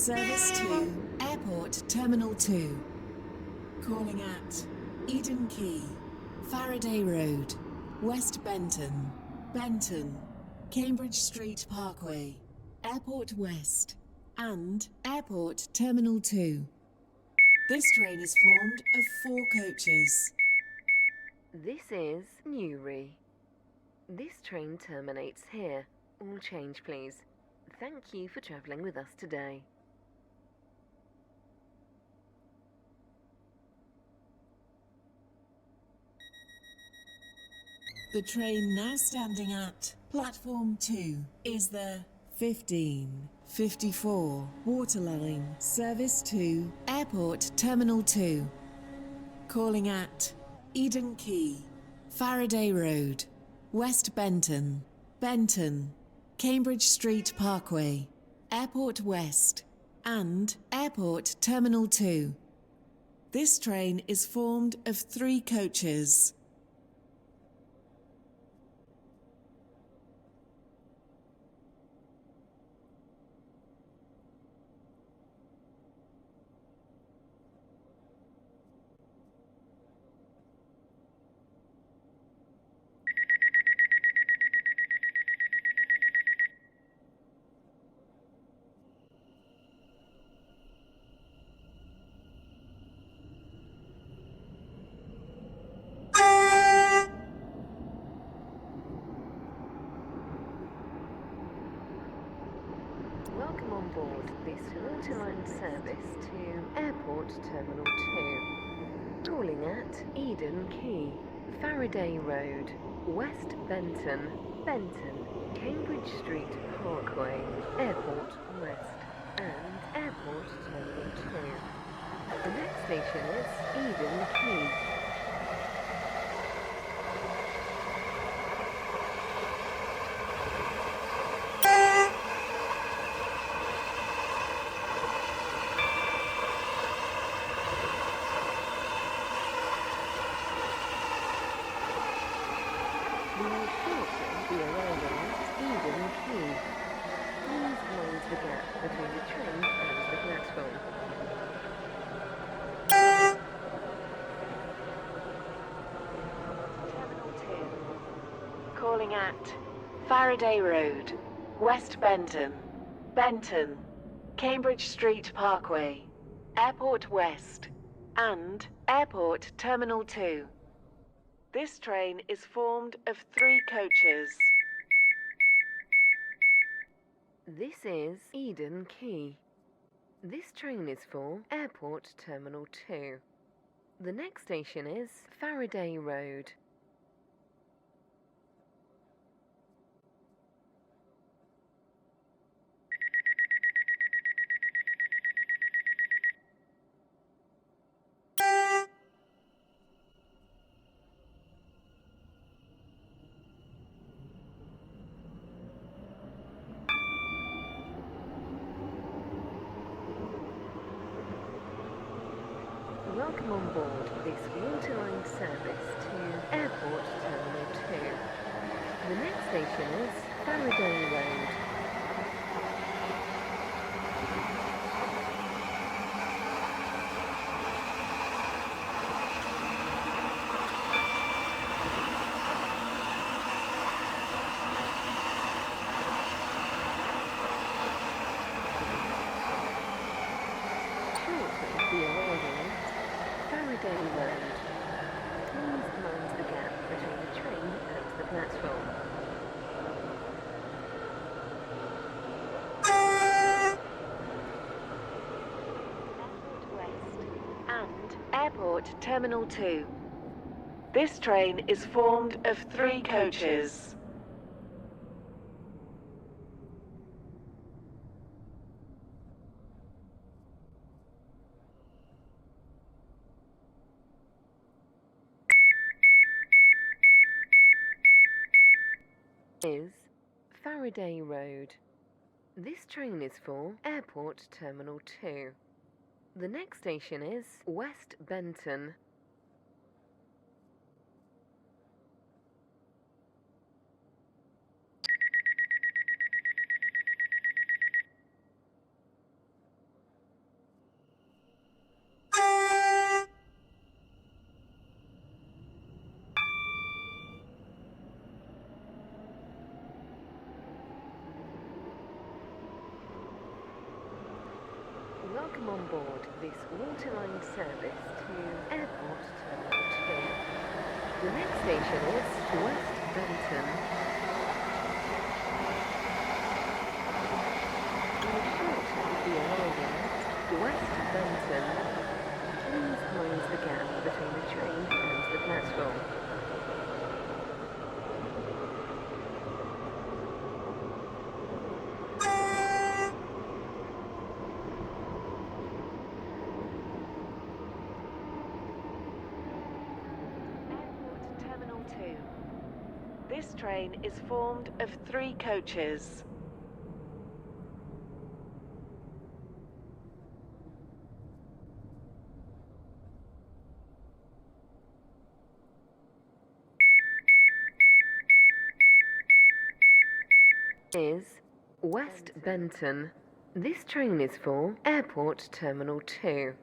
Service to Airport Terminal 2. Calling at Eden Quay, Faraday Road, West Benton, Benton, Cambridge Street Parkway, Airport West, and Airport Terminal 2. This train is formed of 4 coaches. This is Newry. This train terminates here. All change, please. Thank you for travelling with us today. The train now standing at Platform 2 is the 1554 Waterline service to Airport Terminal 2. Calling at Eden Quay, Faraday Road, West Benton, Benton, Cambridge Street Parkway, Airport West, and Airport Terminal 2. This train is formed of 3 coaches. Welcome on board this Waterline service to Airport Terminal 2. Calling at Eden Quay, Faraday Road, West Benton, Benton, Cambridge Street Parkway, Airport West, and Airport Terminal 2. The next station is Eden Quay. We will shortly be arriving at Eden Quay. Please mind the gap between the train and the platform. Terminal 2. Calling at Faraday Road, West Benton, Benton, Cambridge Street Parkway, Airport West, and Airport Terminal 2. This train is formed of 3 coaches. This is Eden Quay. This train is for Airport Terminal 2. The next station is Faraday Road. Welcome on board this Waterline service to Airport Terminal 2. The next station is Faraday Road. Shortly be arriving at Faraday Road. Please mind the gap between the train and the platform. Airport West and Airport Terminal 2. This train is formed of 3 coaches. Is Faraday Road. This train is for Airport Terminal 2. The next station is West Benton. Welcome on board this Waterline service to Airport Terminal 2. The next station is West Benton. You're short to be arriving at West Benton. Please mind the gap between the train and the platform. Terminal 2. This train is formed of 3 coaches. Is West Benton. This train is for Airport Terminal 2.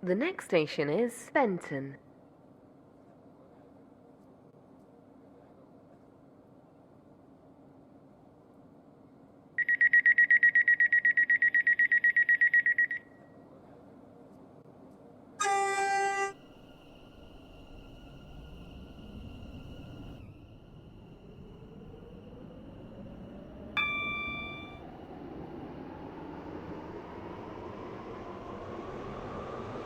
The next station is Benton.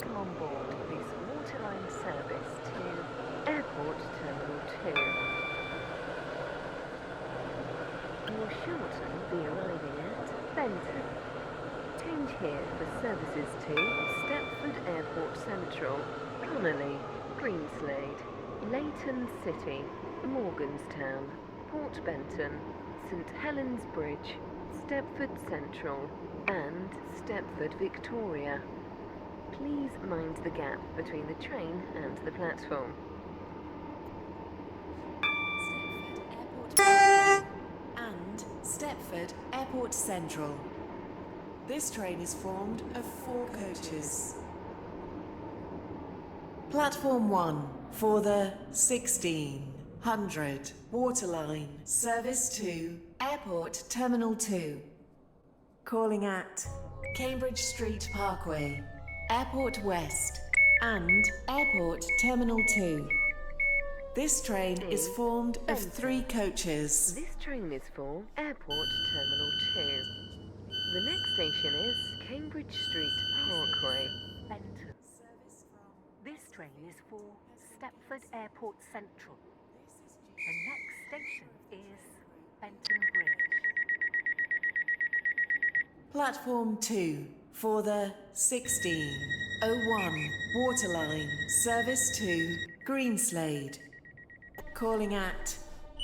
Come on board this Waterline service to Airport Terminal 2. You're shortly be arriving at Benton. Change here for services to Stepford Airport Central, Connolly, Greenslade, Leighton City, Morganstown, Port Benton, St Helens Bridge, Stepford Central and Stepford Victoria. Please mind the gap between the train and the platform. And Stepford Airport Central. This train is formed of 4 coaches. Platform 1 for the 1600 Waterline service to Airport Terminal 2. Calling at Cambridge Street Parkway, Airport West and Airport Terminal 2. This train is formed of 3 coaches. This train is for Airport Terminal 2. The next station is Cambridge Street Parkway. Benton. This train is for Stepford Airport Central. The next station is Benton Bridge. Platform 2 for the 1601 Waterline service to Greenslade. Calling at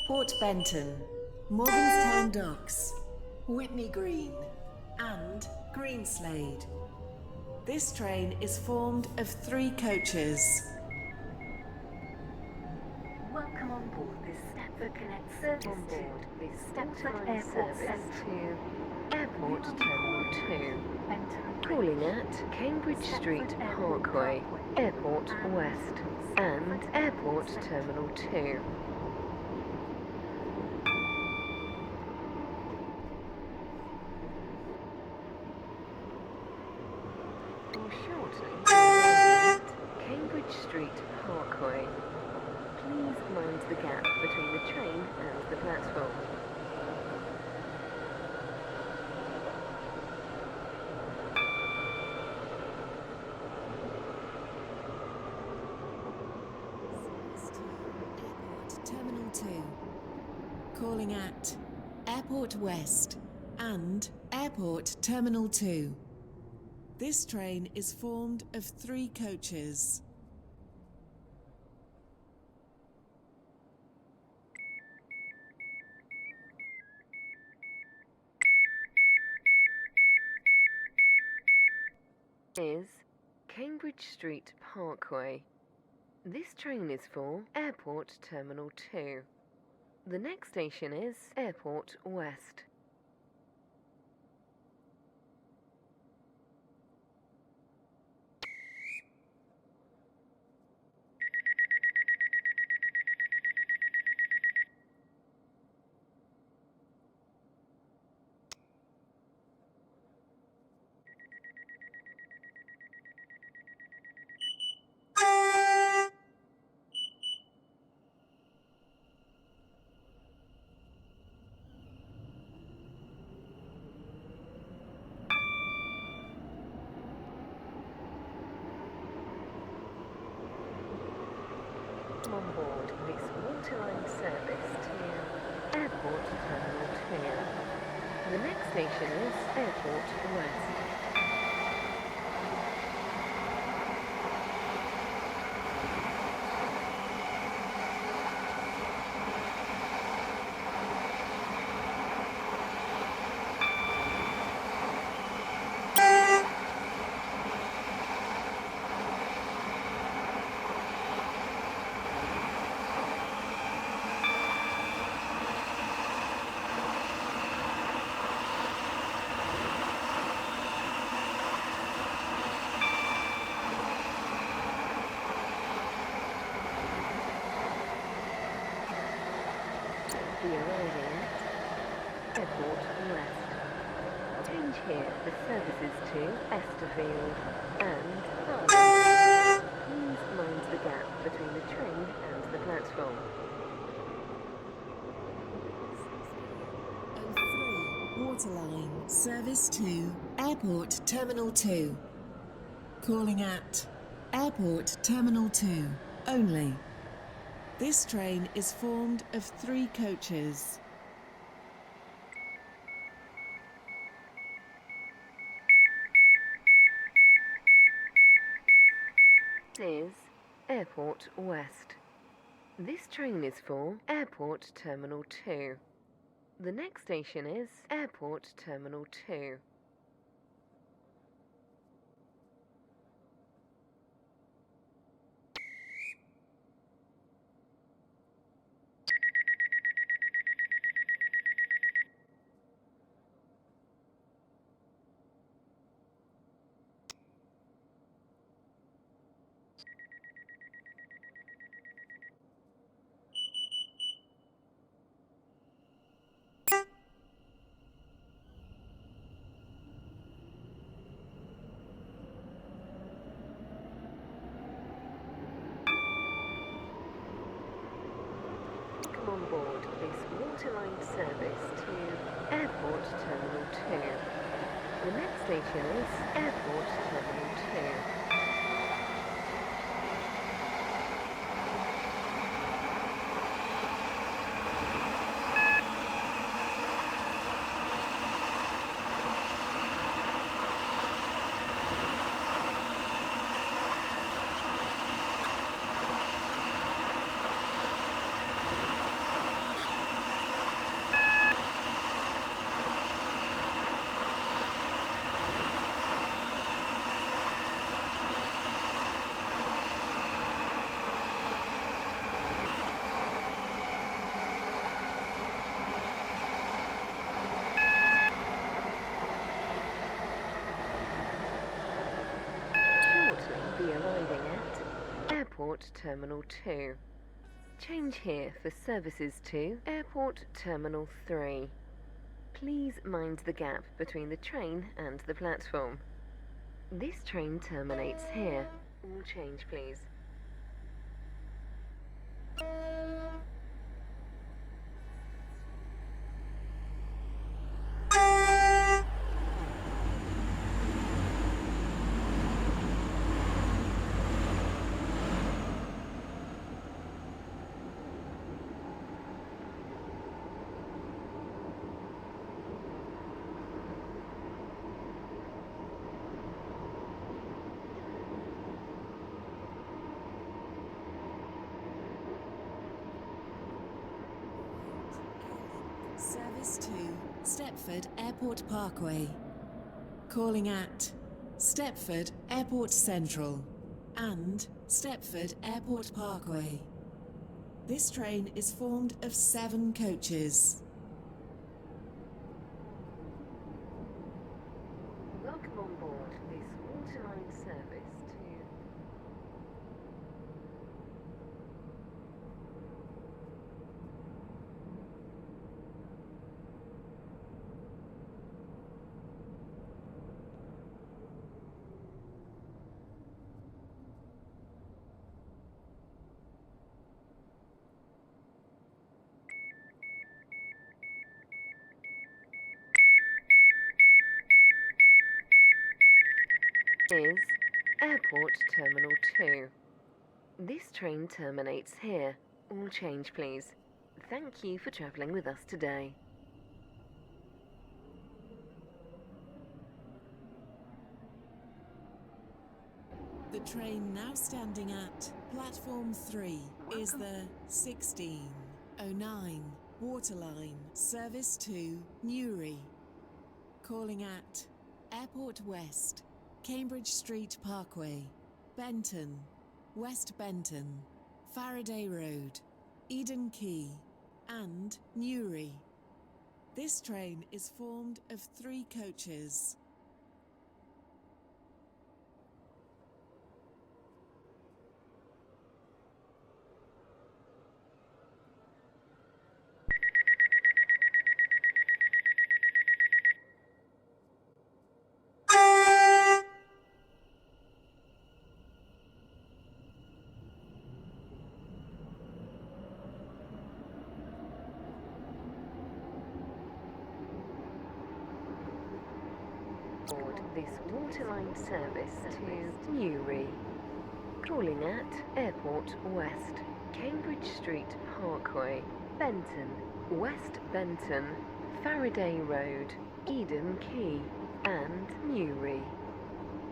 Port Benton, Morganstown Docks, Whitney Green and Greenslade. This train is formed of 3 coaches. Welcome on board this Stepford Connect service On board this Stepford Waterline Airport service Central. to Airport Terminal 2. Benton Calling at Cambridge Street Parkway, Airport West and Airport Terminal 2. You're shortly arriving at Cambridge Street Parkway. Please mind the gap between the train and the platform. Airport Terminal 2. Calling at Airport West and Airport Terminal 2. This train is formed of 3 coaches. Is Cambridge Street Parkway. This train is for Airport Terminal 2. The next station is Airport West. Waterline service to Airport Terminal 2. The next station is Airport West. Be arriving at Airport West. Change here for services to Stepford and Harlem. Please mind the gap between the train and the platform. 03 Waterline, service to Airport Terminal 2. Calling at Airport Terminal 2 only. This train is formed of 3 coaches. This is Airport West. This train is for Airport Terminal 2. The next station is Airport Terminal 2. On board this Waterline service to Airport Terminal 2. The next station is Airport Terminal 2. Be arriving at Airport Terminal 2. Change here for services to Airport Terminal 3. Please mind the gap between the train and the platform. This train terminates here. All change, please. Service to Stepford Airport Parkway. Calling at Stepford Airport Central and Stepford Airport Parkway. This train is formed of 7 coaches. Welcome on board this Waterline service to is Airport Terminal 2. This train terminates here. All change, please. Thank you for travelling with us today. The train now standing at platform 3 is the 1609 Waterline service to Newry. Calling at Airport West, Cambridge Street Parkway, Benton, West Benton, Faraday Road, Eden Quay, and Newry. This train is formed of 3 coaches. Board this Waterline service to Newry. Calling at Airport West, Cambridge Street Parkway, Benton, West Benton, Faraday Road, Eden Quay, and Newry.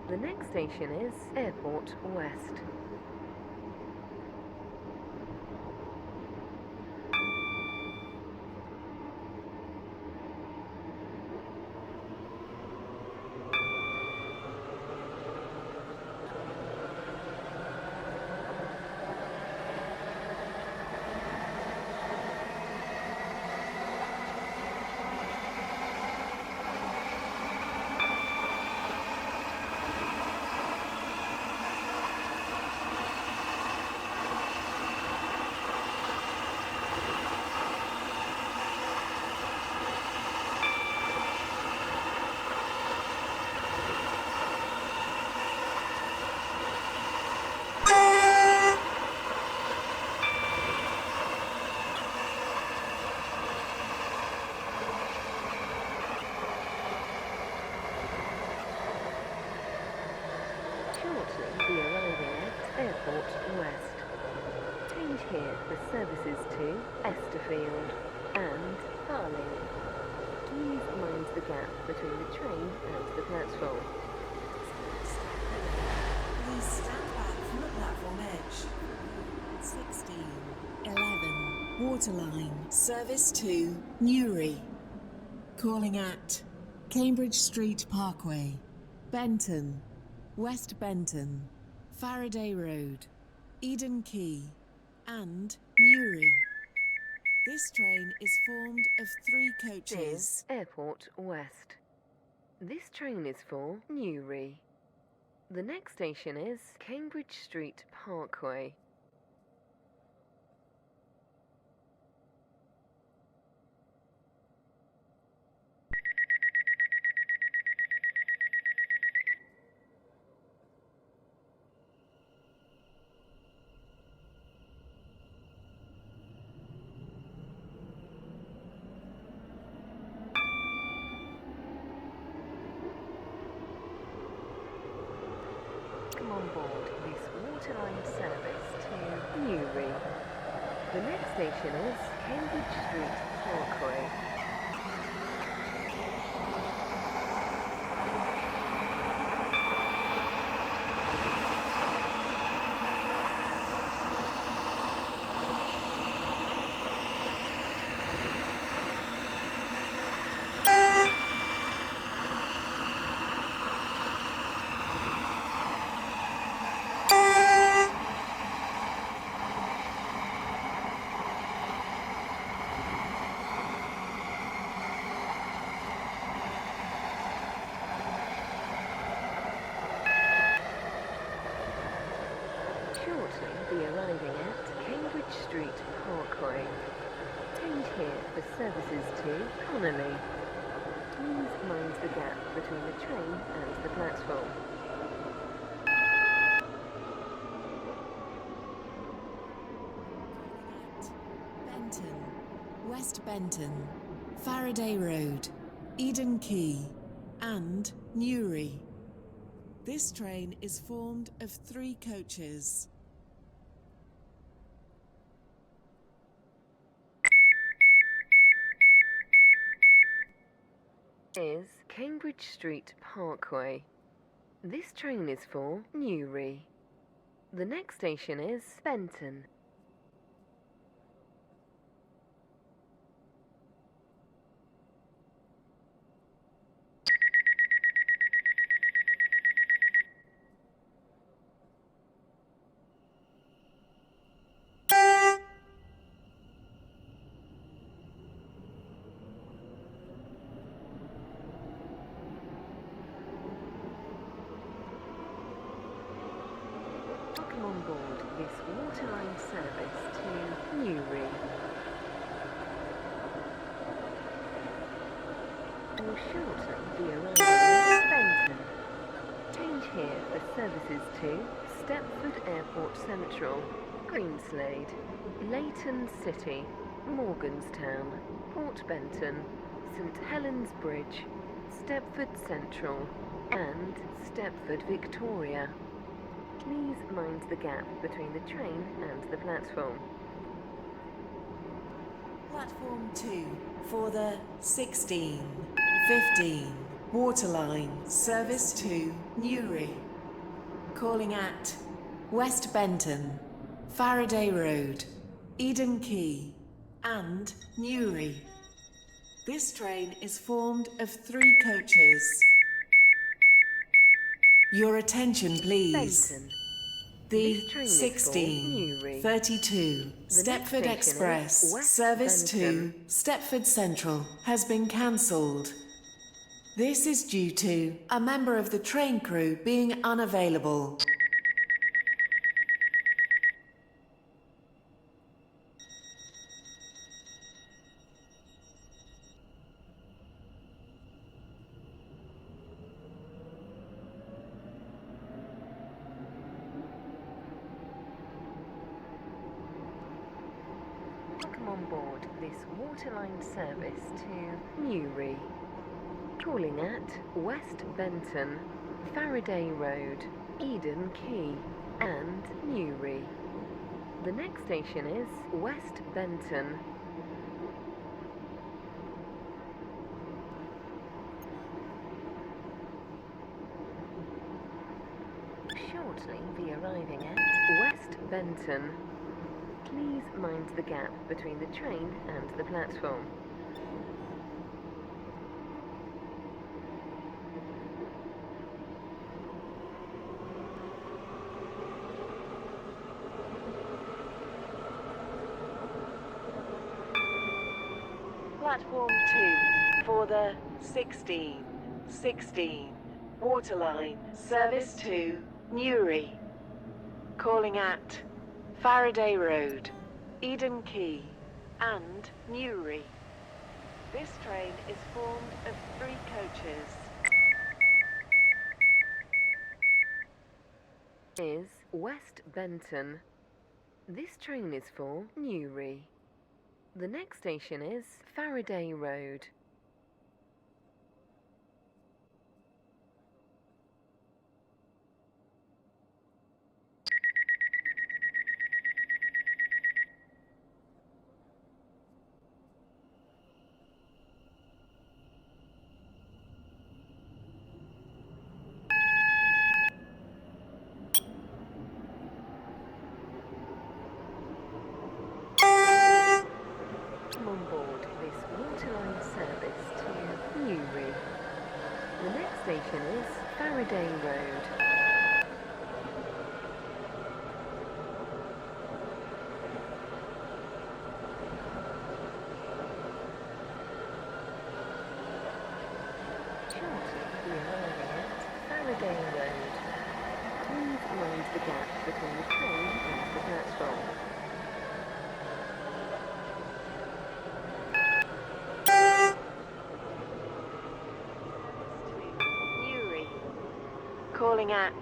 The next station is Airport West. Shortly be arriving at Airport West. Change here for services to Stepford and Farley. Please mind the gap between the train and the platform. Please stand back from the platform edge. 1611 Waterline service to Newry. Calling at Cambridge Street Parkway, Benton, West Benton, Faraday Road, Eden Quay, and Newry. This train is formed of 3 coaches. Is Airport West. This train is for Newry. The next station is Cambridge Street Parkway. Come on board this Waterline service to Newry. The next station is Cambridge Street Parkway. Shortly be arriving at Cambridge Street Parkway. Change here for services to Connolly. Please mind the gap between the train and the platform. Benton, West Benton, Faraday Road, Eden Quay, and Newry. This train is formed of 3 coaches. is Cambridge Street Parkway. This train is for Newry. The next station is Benton. Welcome on board this Waterline service to Newry. Will shortly be arriving at Benton. Change here for services to Stepford Airport Central, Greenslade, Leighton City, Morganstown, Port Benton, St Helens Bridge, Stepford Central and Stepford Victoria. Please mind the gap between the train and the platform. Platform 2 for the 16:15 Waterline service to Newry. Calling at West Benton, Faraday Road, Eden Quay and Newry. This train is formed of 3 coaches. Your attention please. Benton. The This train is for Newry. 1632 The next Stepford station Express is West service Benton. to Stepford Central has been cancelled. This is due to a member of the train crew being unavailable. Welcome on board this Waterline service to Newry. Calling at West Benton, Faraday Road, Eden Quay and Newry. The next station is West Benton. Shortly be arriving at West Benton. Please mind the gap between the train and the platform. Platform 2 for the 16:16 Waterline service to Newry. Calling at Faraday Road, Eden Quay and Newry. This train is formed of 3 coaches. Is West Benton. This train is for Newry. The next station is Faraday Road. Come on board this Waterline service to Newry. The next station is Faraday Road. Shortly be arriving at Faraday Road. Please mind the gap between the train and the platform. Newry. Calling at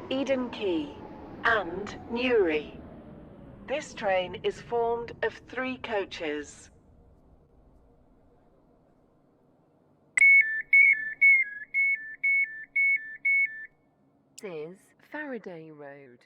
Eden Quay and Newry. This train is formed of 3 coaches. This is Faraday Road.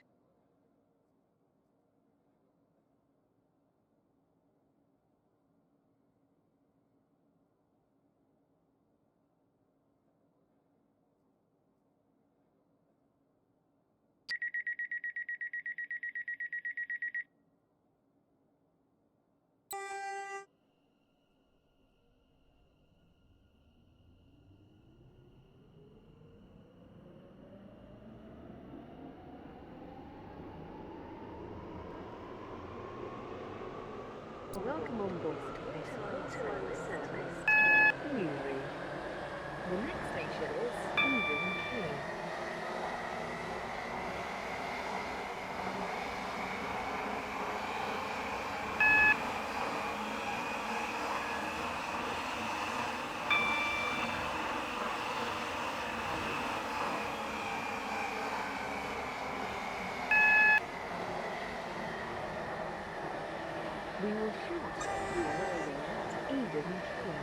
Welcome on board this Waterline service to Newry. The next station is Eden Key. We will shortly be arriving at Eden Key.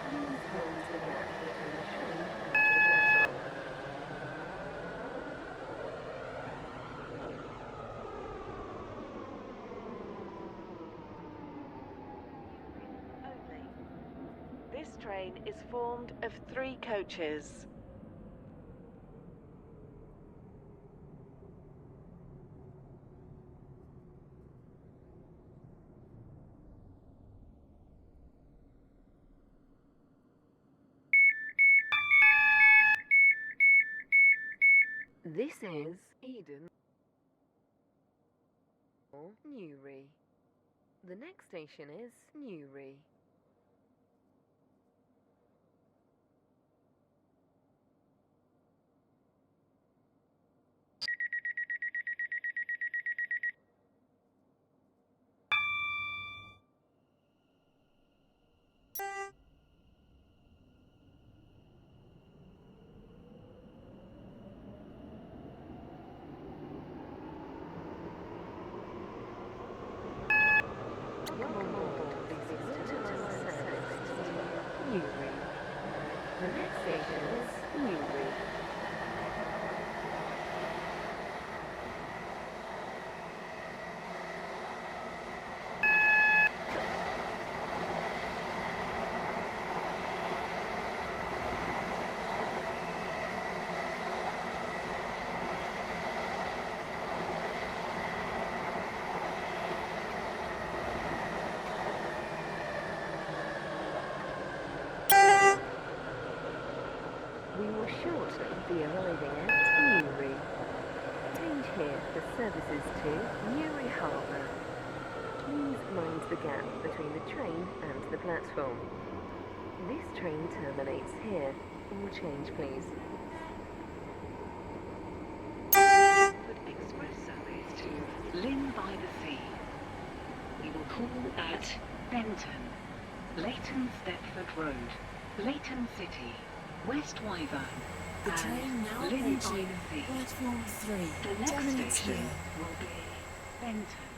Please mind the gap between the train and the platform. Only. This train is formed of 3 coaches. This is Eden or Newry. The next station is Newry. Welcome on board this Waterline service to Newry. The next station is Newry. We will shortly be arriving at Newry. Change here for services to Newry Harbour. Please mind the gap between the train and the platform. This train terminates here. All change, please. Stepford Express service to Lynn by the Sea. We will call at Benton, Leighton Stepford Road, Leighton City, West Wyvern, The train now and Lynn by approaching the Sea. platform 3. The next Terminus station here. will be Benton.